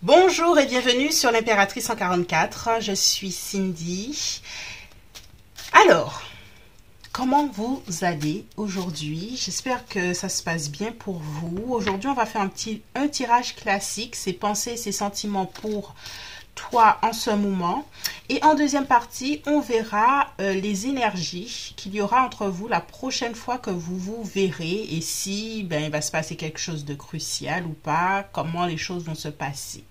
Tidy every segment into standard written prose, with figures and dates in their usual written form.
Bonjour et bienvenue sur l'Impératrice 144, je suis Cindy. Alors, comment vous allez aujourd'hui? J'espère que ça se passe bien pour vous. Aujourd'hui, on va faire un tirage classique, ses pensées et ses sentiments pour toi en ce moment. Et en deuxième partie, on verra les énergies qu'il y aura entre vous la prochaine fois que vous vous verrez et si il va se passer quelque chose de crucial ou pas, comment les choses vont se passer.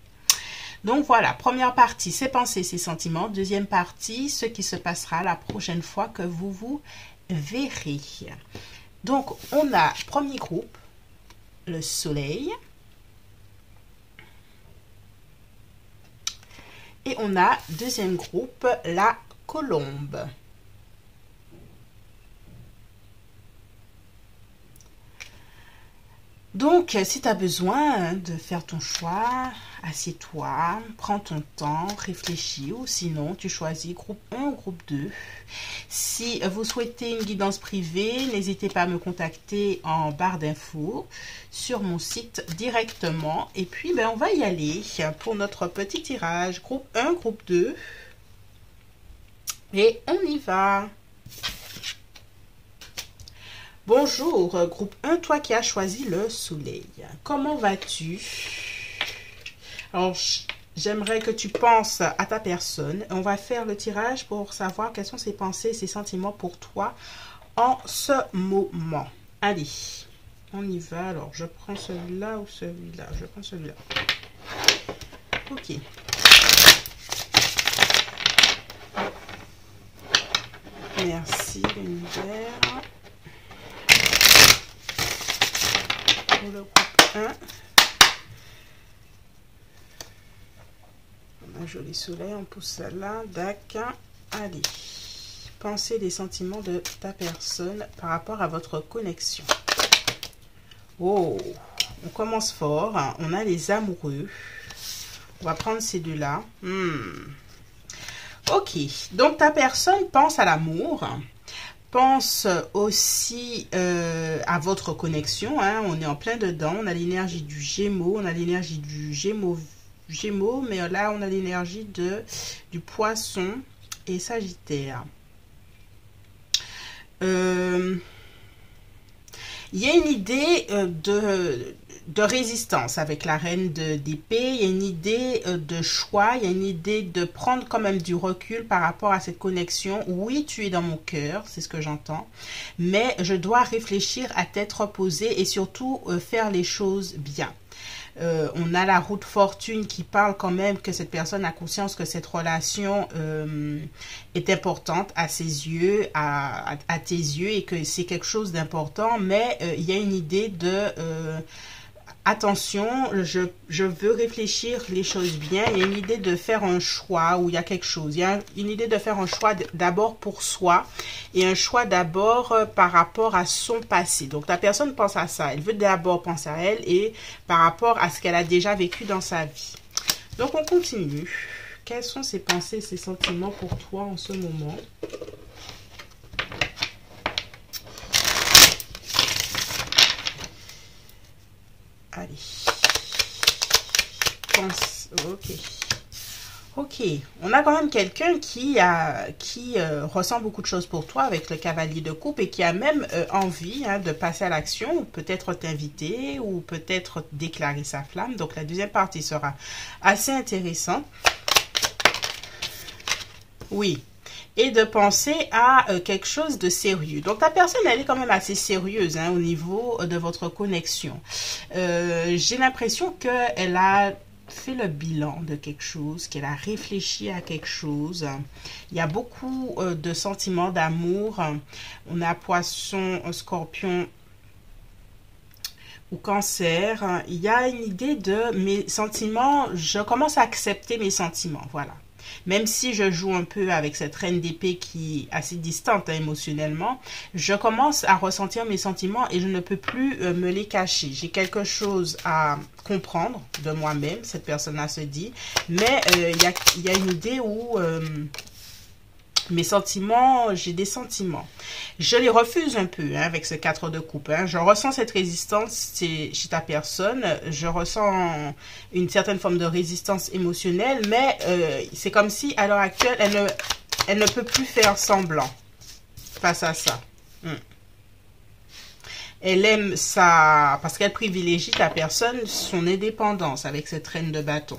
Donc voilà, première partie, ses pensées, ses sentiments. Deuxième partie, ce qui se passera la prochaine fois que vous vous verrez. Donc on a premier groupe, le soleil. Et on a deuxième groupe, la colombe. Donc, si tu as besoin de faire ton choix, assieds-toi, prends ton temps, réfléchis ou sinon tu choisis groupe 1 ou groupe 2. Si vous souhaitez une guidance privée, n'hésitez pas à me contacter en barre d'infos sur mon site directement. Et puis, on va y aller pour notre petit tirage. Groupe 1, groupe 2. Et on y va. Bonjour, groupe 1, toi qui as choisi le soleil. Comment vas-tu? Alors, j'aimerais que tu penses à ta personne. On va faire le tirage pour savoir quelles sont ses pensées et ses sentiments pour toi en ce moment. Allez, on y va. Alors, je prends celui-là ou celui-là? Je prends celui-là. Ok. Merci, l'univers. Pour le groupe 1. On a un joli soleil, on pousse ça là. D'accord. Allez. Pensez des sentiments de ta personne par rapport à votre connexion. Oh, on commence fort. On a les amoureux. On va prendre ces deux-là. Ok. Donc, ta personne pense à l'amour. Pense aussi à votre connexion, on est en plein dedans, on a l'énergie du Gémeaux, on a l'énergie du Gémeaux, mais là on a l'énergie du Poisson et Sagittaire. Il y a une idée de résistance avec la reine d'épée, il y a une idée de choix, il y a une idée de prendre quand même du recul par rapport à cette connexion. Oui, tu es dans mon cœur, c'est ce que j'entends, mais je dois réfléchir à tête reposée et surtout faire les choses bien. On a la roue de fortune qui parle quand même que cette personne a conscience que cette relation est importante à ses yeux, à tes yeux, et que c'est quelque chose d'important, mais il y a une idée de attention, je veux réfléchir les choses bien. Il y a une idée de faire un choix où il y a quelque chose. Il y a une idée de faire un choix d'abord pour soi et un choix d'abord par rapport à son passé. Donc, la personne pense à ça. Elle veut d'abord penser à elle et par rapport à ce qu'elle a déjà vécu dans sa vie. Donc, on continue. Quelles sont ses pensées, ses sentiments pour toi en ce moment? Allez. Ok. Ok. On a quand même quelqu'un qui ressent beaucoup de choses pour toi avec le cavalier de coupe et qui a même envie de passer à l'action, peut-être t'inviter ou peut-être déclarer sa flamme. Donc la deuxième partie sera assez intéressante. Oui. Et de penser à quelque chose de sérieux. Donc, ta personne, elle est quand même assez sérieuse au niveau de votre connexion. J'ai l'impression qu'elle a fait le bilan de quelque chose, qu'elle a réfléchi à quelque chose. Il y a beaucoup de sentiments d'amour. On a Poisson, Scorpion ou Cancer. Il y a une idée de mes sentiments. Je commence à accepter mes sentiments. Voilà. Même si je joue un peu avec cette reine d'épée qui est assez distante émotionnellement, je commence à ressentir mes sentiments et je ne peux plus me les cacher. J'ai quelque chose à comprendre de moi-même, cette personne-là se dit, mais il y a une idée où Mes sentiments, j'ai des sentiments. Je les refuse un peu hein, avec ce 4 de coupe. Hein. Je ressens cette résistance chez ta personne. Je ressens une certaine forme de résistance émotionnelle, mais c'est comme si à l'heure actuelle, elle ne peut plus faire semblant face à ça. Elle aime ça parce qu'elle privilégie ta personne, son indépendance avec cette reine de bâton.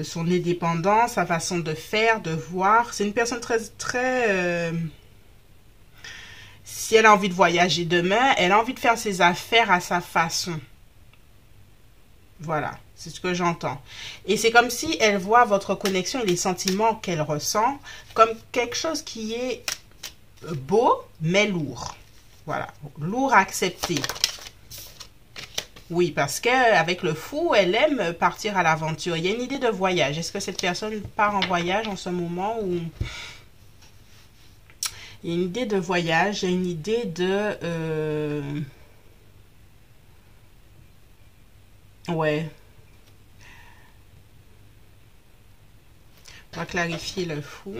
Son indépendance, sa façon de faire, de voir. C'est une personne très... si elle a envie de voyager demain, elle a envie de faire ses affaires à sa façon. Voilà, c'est ce que j'entends. Et c'est comme si elle voit votre connexion et les sentiments qu'elle ressent comme quelque chose qui est beau, mais lourd. Voilà, lourd à accepter. Oui, parce qu'avec le fou, elle aime partir à l'aventure. Il y a une idée de voyage. Est-ce que cette personne part en voyage en ce moment ou... Il y a une idée de voyage, il y a une idée de... Ouais. On va clarifier le fou.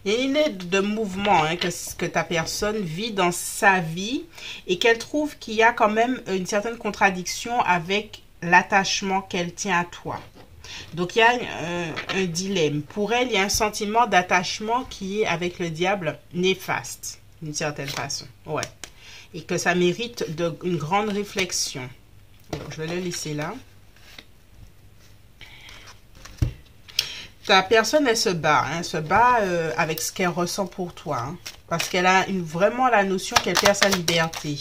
Il y a une idée de mouvement hein, que ta personne vit dans sa vie et qu'elle trouve qu'il y a quand même une certaine contradiction avec l'attachement qu'elle tient à toi. Donc, il y a un dilemme. Pour elle, il y a un sentiment d'attachement qui est avec le diable néfaste, d'une certaine façon. Ouais. Et que ça mérite une grande réflexion. Bon, je vais le laisser là. Ta personne, elle se bat. Hein, se bat avec ce qu'elle ressent pour toi. Hein, parce qu'elle a vraiment la notion qu'elle perd sa liberté.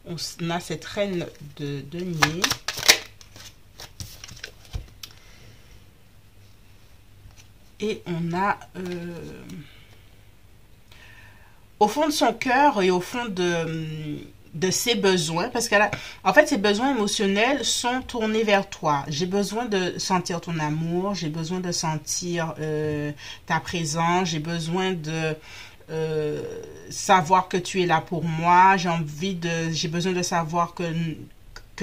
On a cette reine de denier. Et on a... au fond de son cœur et au fond de ses besoins, parce qu'elle a, en fait, ses besoins émotionnels sont tournés vers toi. J'ai besoin de sentir ton amour, j'ai besoin de sentir ta présence, j'ai besoin de savoir que tu es là pour moi, j'ai besoin de savoir que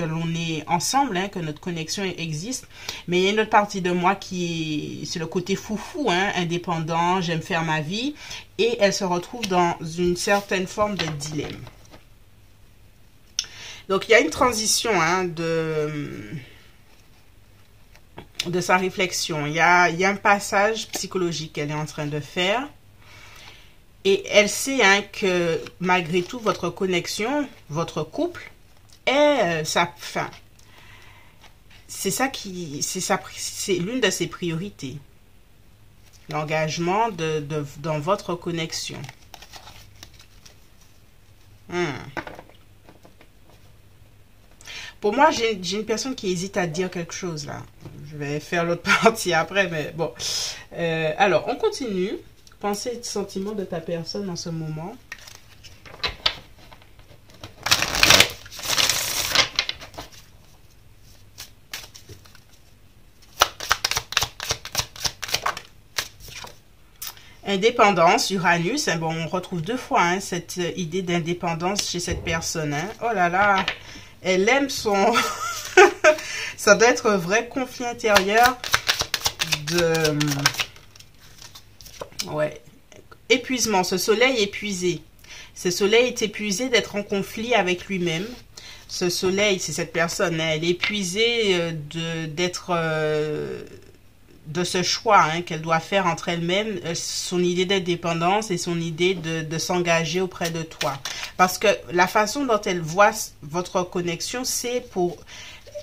l'on est ensemble, hein, que notre connexion existe. Mais il y a une autre partie de moi c'est le côté foufou, hein, indépendant, j'aime faire ma vie. Et elle se retrouve dans une certaine forme de dilemme. Donc, il y a une transition hein, de sa réflexion. Il y a un passage psychologique qu'elle est en train de faire. Et elle sait hein, que malgré tout, votre connexion, votre couple, est sa fin. C'est l'une de ses priorités. L'engagement dans votre connexion. Pour moi, j'ai une personne qui hésite à dire quelque chose là. Je vais faire l'autre partie après, mais bon. Alors, on continue. Pensez et sentiments de ta personne en ce moment. Indépendance, Uranus. Bon, on retrouve deux fois hein, cette idée d'indépendance chez cette personne. Hein. Oh là là, elle aime son... Ça doit être un vrai conflit intérieur de... Ouais. Épuisement. Ce soleil épuisé. Ce soleil est épuisé d'être en conflit avec lui-même. Ce soleil, c'est cette personne. Hein, elle est épuisée de ce choix hein, qu'elle doit faire entre elle-même, son idée d'indépendance et son idée de s'engager auprès de toi. Parce que la façon dont elle voit votre connexion, c'est pour...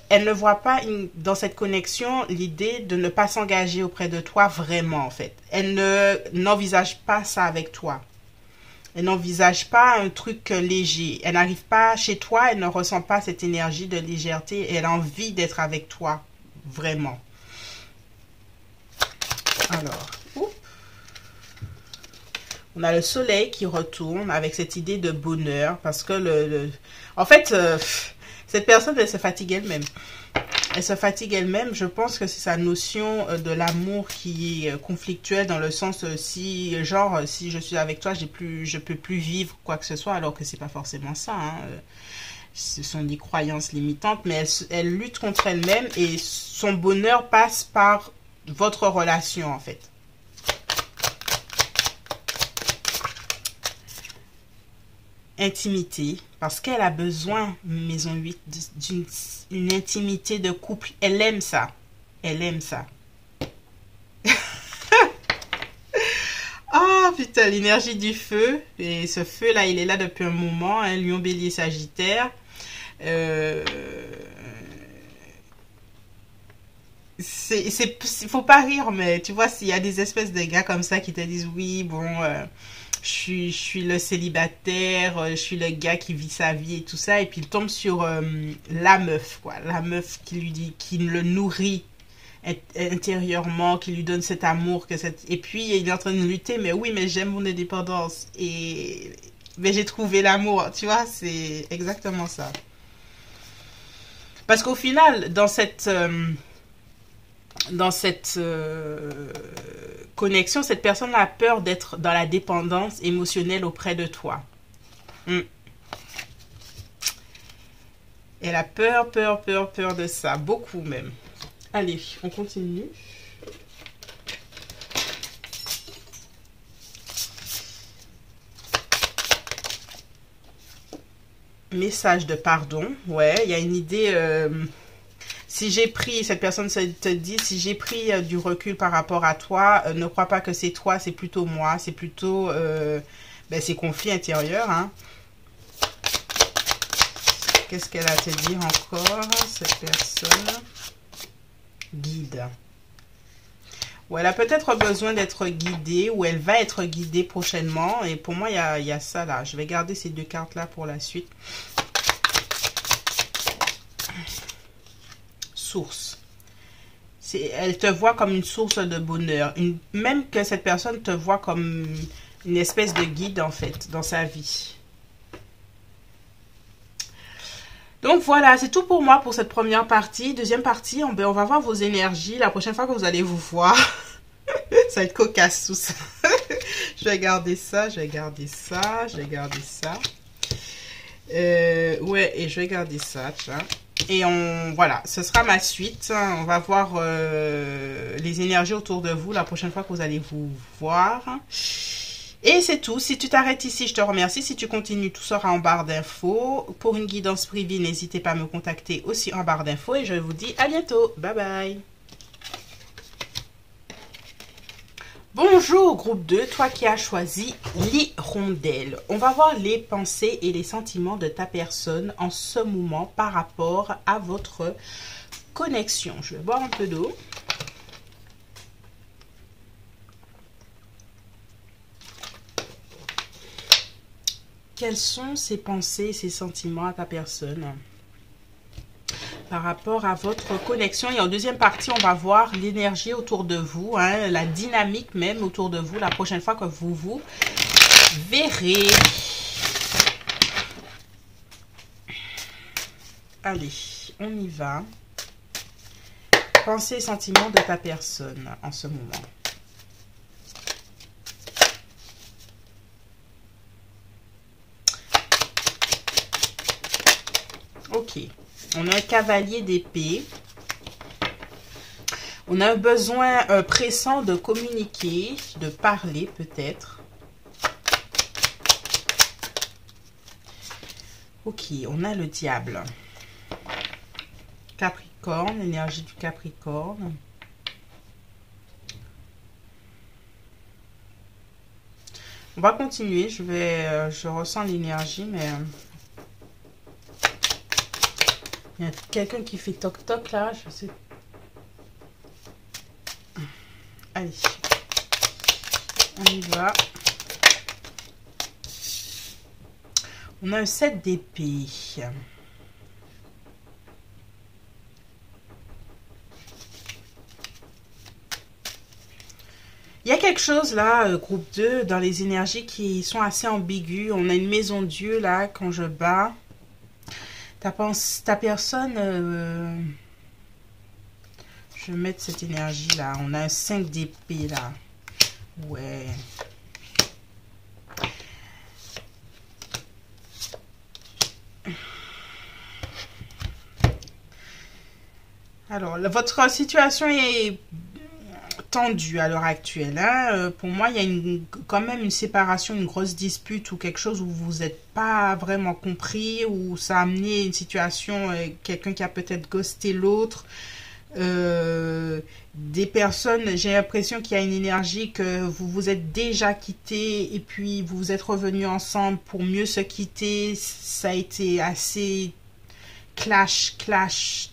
Elle ne voit pas dans cette connexion l'idée de ne pas s'engager auprès de toi vraiment, en fait. Elle n'envisage pas ça avec toi. Elle n'envisage pas un truc léger. Elle n'arrive pas chez toi, elle ne ressent pas cette énergie de légèreté. Elle a envie d'être avec toi, vraiment. Alors, on a le soleil qui retourne avec cette idée de bonheur parce que en fait, cette personne, elle se fatigue elle-même. Elle se fatigue elle-même. Je pense que c'est sa notion de l'amour qui est conflictuelle dans le sens si je suis avec toi, je peux plus vivre quoi que ce soit alors que c'est pas forcément ça. Hein. Ce sont des croyances limitantes, mais elle lutte contre elle-même et son bonheur passe par votre relation, en fait. Intimité, parce qu'elle a besoin, maison 8, d'une intimité de couple. Elle aime ça. Elle aime ça. Oh putain, l'énergie du feu. Et ce feu-là, il est là depuis un moment. Hein, Lion, Bélier, Sagittaire. Faut pas rire, mais tu vois, s'il y a des espèces de gars comme ça qui te disent oui, bon, je suis le célibataire, je suis le gars qui vit sa vie et tout ça, et puis il tombe sur la meuf, quoi, la meuf qui lui dit, qui le nourrit intérieurement, qui lui donne cet amour, et puis il est en train de lutter, mais oui, mais j'aime mon indépendance, mais j'ai trouvé l'amour, tu vois, c'est exactement ça. Parce qu'au final, dans cette connexion, cette personne a peur d'être dans la dépendance émotionnelle auprès de toi. Elle a peur de ça, beaucoup même. Allez, on continue. Message de pardon. Ouais, il y a une idée... si j'ai pris, cette personne te dit, si j'ai pris du recul par rapport à toi, ne crois pas que c'est toi, c'est plutôt moi, c'est plutôt ces conflits intérieurs. Hein. Qu'est-ce qu'elle a à te dire encore, cette personne? Guide. Ou elle a peut-être besoin d'être guidée, ou elle va être guidée prochainement. Et pour moi, il y a ça là. Je vais garder ces deux cartes-là pour la suite. Source. Elle te voit comme une source de bonheur. Même que cette personne te voit comme une espèce de guide, en fait, dans sa vie. Donc voilà, c'est tout pour moi pour cette première partie. Deuxième partie, on va voir vos énergies. La prochaine fois que vous allez vous voir, ça va être cocasse tout ça. Je vais garder ça, je vais garder ça, je vais garder ça. Ouais, et je vais garder ça, tiens. Et voilà, ce sera ma suite. On va voir les énergies autour de vous la prochaine fois que vous allez vous voir. Et c'est tout. Si tu t'arrêtes ici, je te remercie. Si tu continues, tout sera en barre d'infos. Pour une guidance privée, n'hésitez pas à me contacter aussi en barre d'infos. Et je vous dis à bientôt. Bye bye. Bonjour groupe 2, toi qui as choisi l'hirondelle. On va voir les pensées et les sentiments de ta personne en ce moment par rapport à votre connexion. Je vais boire un peu d'eau. Quels sont ces pensées et ces sentiments à ta personne par rapport à votre connexion? Et en deuxième partie, on va voir l'énergie autour de vous, hein, la dynamique même autour de vous la prochaine fois que vous vous verrez. Allez, on y va. Pensées et sentiments de ta personne en ce moment. Ok, on a un cavalier d'épée. On a un besoin pressant de communiquer, de parler peut-être. Ok, on a le diable. Capricorne, l'énergie du Capricorne. On va continuer, je ressens l'énergie, mais... il y a quelqu'un qui fait toc-toc là, je sais. Allez, on y va. On a un 7 d'épée. Il y a quelque chose là, groupe 2, dans les énergies qui sont assez ambiguës. On a une maison Dieu là, quand je bats. Ta personne... je vais mettre cette énergie là. On a un 5 d'épée là. Ouais. Alors, votre situation est tendue à l'heure actuelle, hein. Pour moi, il y a quand même une séparation, une grosse dispute ou quelque chose où vous n'êtes pas vraiment compris, où ça a amené une situation, quelqu'un qui a peut-être ghosté l'autre. Des personnes, j'ai l'impression qu'il y a une énergie que vous vous êtes déjà quitté et puis vous vous êtes revenus ensemble pour mieux se quitter. Ça a été assez clash,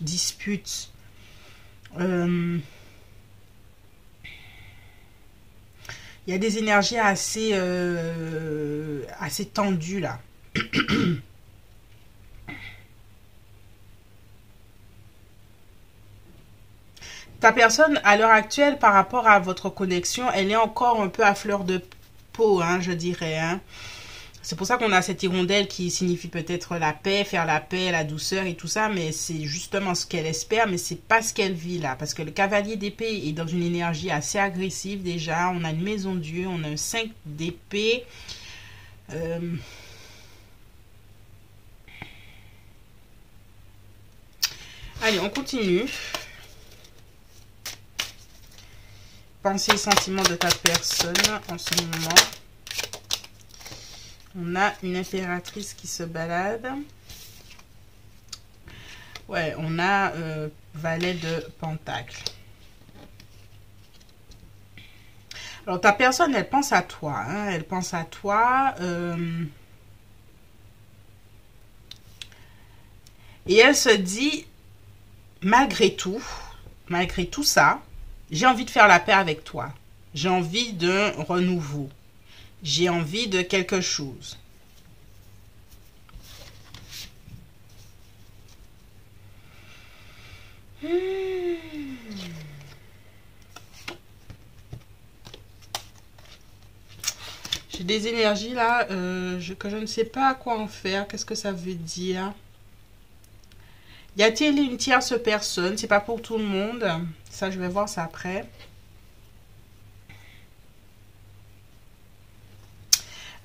dispute. Euh, Il y a des énergies assez tendues là. Ta personne, à l'heure actuelle, par rapport à votre connexion, elle est encore un peu à fleur de peau, hein, je dirais. Hein. C'est pour ça qu'on a cette hirondelle qui signifie peut-être la paix, faire la paix, la douceur et tout ça, mais c'est justement ce qu'elle espère, mais c'est pas ce qu'elle vit là. Parce que le cavalier d'épée est dans une énergie assez agressive déjà. On a une maison Dieu, on a un 5 d'épée. Euh, Allez, on continue. Pensée et sentiments de ta personne en ce moment. On a une impératrice qui se balade. Ouais, on a valet de pentacle. Alors, ta personne, elle pense à toi. Hein, elle pense à toi. Et elle se dit, malgré tout ça, j'ai envie de faire la paix avec toi. J'ai envie d'un renouveau. J'ai envie de quelque chose. J'ai des énergies là que je ne sais pas à quoi en faire. Qu'est-ce que ça veut dire? Y a-t-il une tierce personne? C'est pas pour tout le monde. Ça, je vais voir ça après.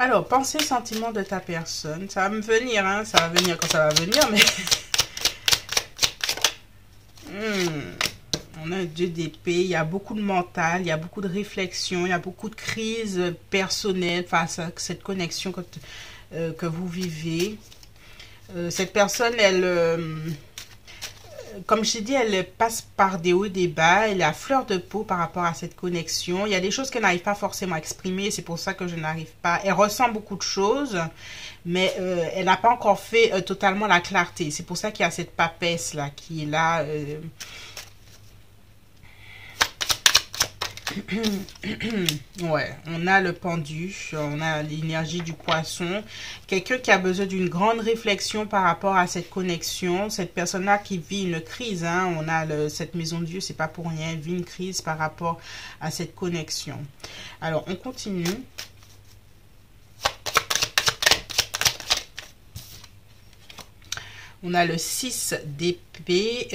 Alors, pensée, sentiment de ta personne. Ça va me venir, hein. Ça va venir quand ça va venir, mais... On a un 2 d'épée, il y a beaucoup de mental, il y a beaucoup de réflexion, il y a beaucoup de crises personnelles face à cette connexion que vous vivez. Cette personne, comme je t'ai dit, elle passe par des hauts et des bas, elle est à fleur de peau par rapport à cette connexion. Il y a des choses qu'elle n'arrive pas forcément à exprimer, c'est pour ça que je n'arrive pas. Elle ressent beaucoup de choses, mais elle n'a pas encore fait totalement la clarté. C'est pour ça qu'il y a cette papesse là qui est là. Ouais, on a le pendu, on a l'énergie du poisson. Quelqu'un qui a besoin d'une grande réflexion par rapport à cette connexion. Cette personne-là qui vit une crise, hein, on a cette maison de Dieu, c'est pas pour rien, elle vit une crise par rapport à cette connexion. Alors, on continue. On a le 6 d'épée.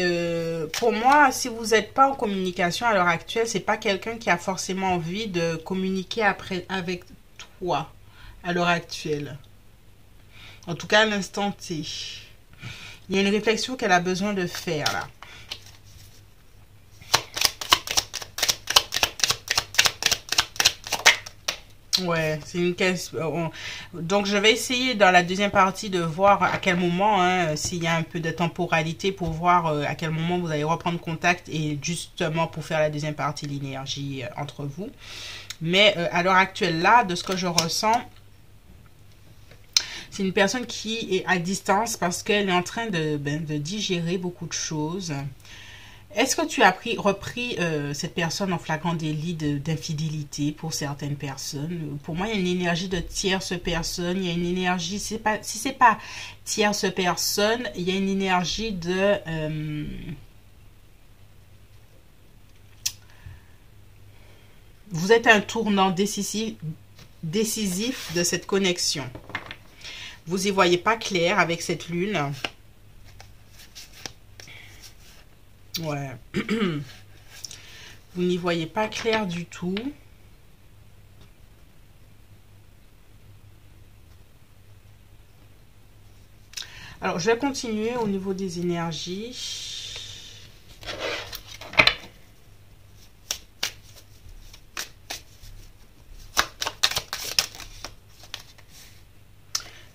Pour moi, si vous n'êtes pas en communication à l'heure actuelle, c'est pas quelqu'un qui a forcément envie de communiquer avec toi à l'heure actuelle. En tout cas, à l'instant T. Il y a une réflexion qu'elle a besoin de faire là. Ouais, c'est une question. Donc, je vais essayer dans la deuxième partie de voir à quel moment, hein, s'il y a un peu de temporalité pour voir à quel moment vous allez reprendre contact et justement pour faire la deuxième partie, l'énergie entre vous. Mais à l'heure actuelle, là, de ce que je ressens, c'est une personne qui est à distance parce qu'elle est en train de digérer beaucoup de choses. Est-ce que tu as repris cette personne en flagrant délit d'infidélité pour certaines personnes? Pour moi, il y a une énergie de tierce personne. Il y a une énergie, si c'est pas tierce personne, il y a une énergie de... vous êtes un tournant décisif de cette connexion. Vous n'y voyez pas clair avec cette lune. Ouais. Vous n'y voyez pas clair du tout. Alors, je vais continuer au niveau des énergies.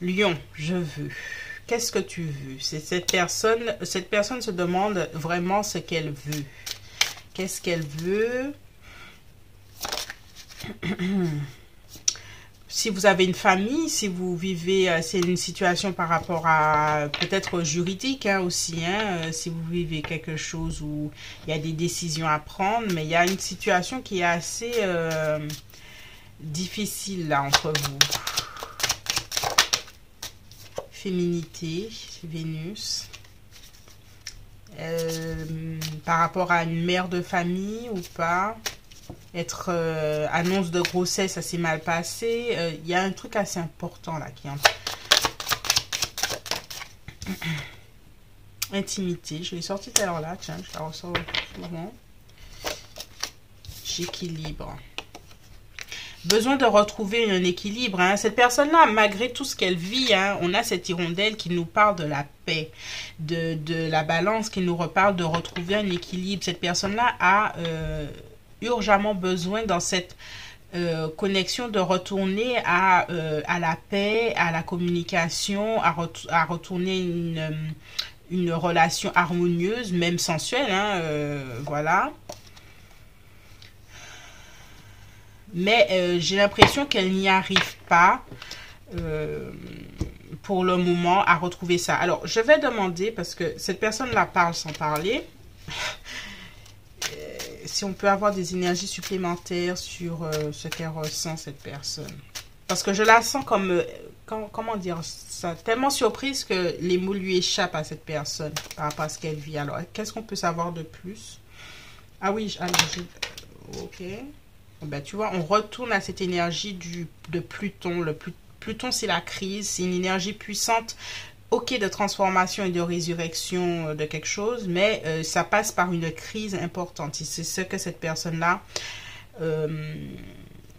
Lion, je veux. Qu'est-ce que tu veux? C'est cette personne se demande vraiment ce qu'elle veut. Qu'est-ce qu'elle veut? Si vous avez une famille, si vous vivez, c'est une situation par rapport à peut-être juridique hein, aussi, hein, si vous vivez quelque chose où il y a des décisions à prendre, mais il y a une situation qui est assez difficile là entre vous. Féminité, Vénus. Par rapport à une mère de famille ou pas. Être annonce de grossesse, ça s'est mal passé. Il y a un truc assez important là qui est intimité. Je l'ai sorti tout à l'heure là. Tiens, je la ressors souvent. J'équilibre. Besoin de retrouver un équilibre. Hein. Cette personne-là, malgré tout ce qu'elle vit, hein, on a cette hirondelle qui nous parle de la paix, de la balance, qui nous reparle de retrouver un équilibre. Cette personne-là a urgemment besoin dans cette connexion de retourner à la paix, à la communication, à retourner une relation harmonieuse, même sensuelle. Hein, voilà. Mais j'ai l'impression qu'elle n'y arrive pas pour le moment à retrouver ça. Alors, je vais demander, parce que cette personne-là parle sans parler, si on peut avoir des énergies supplémentaires sur ce qu'elle ressent, cette personne. Parce que je la sens comme, comment dire ça, tellement surprise que les mots lui échappent à cette personne par rapport à ce qu'elle vit. Alors, qu'est-ce qu'on peut savoir de plus? Ah oui, ok. Ben, tu vois, on retourne à cette énergie de Pluton. Pluton, c'est la crise, c'est une énergie puissante, ok, de transformation et de résurrection de quelque chose, mais ça passe par une crise importante. C'est ce que cette personne-là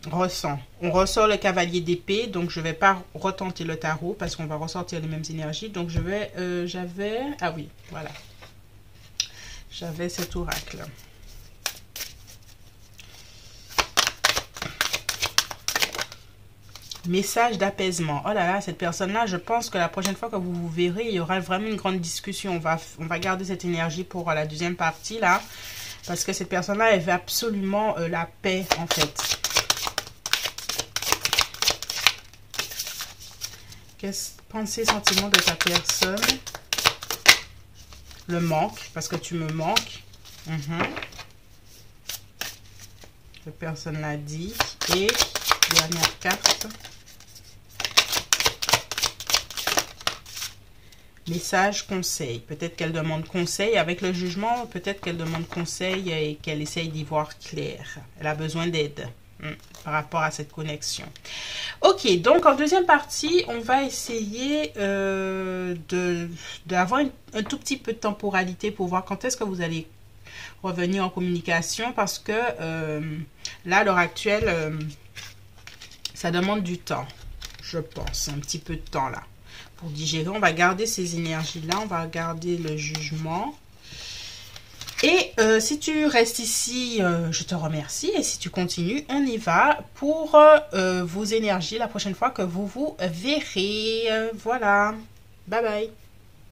ressent. On ressort le cavalier d'épée, donc je ne vais pas retenter le tarot parce qu'on va ressortir les mêmes énergies. Donc je vais, ah oui, voilà. J'avais cet oracle. Message d'apaisement. Oh là là, cette personne-là, je pense que la prochaine fois que vous vous verrez, il y aura vraiment une grande discussion. On va garder cette énergie pour la deuxième partie, là. Parce que cette personne-là, elle veut absolument la paix, en fait. Pensée, sentiment de ta personne. Le manque, parce que tu me manques. Cette personne l'a dit. Et dernière carte. Message, conseil. Peut-être qu'elle demande conseil. Avec le jugement, peut-être qu'elle demande conseil et qu'elle essaye d'y voir clair. Elle a besoin d'aide par rapport à cette connexion. Ok, donc en deuxième partie, on va essayer d'avoir un tout petit peu de temporalité pour voir quand est-ce que vous allez revenir en communication. Parce que là, à l'heure actuelle, ça demande du temps, je pense. Un petit peu de temps là. Pour digérer, on va garder ces énergies-là. On va garder le jugement. Et si tu restes ici, je te remercie. Et si tu continues, on y va pour vos énergies la prochaine fois que vous vous verrez. Voilà. Bye bye.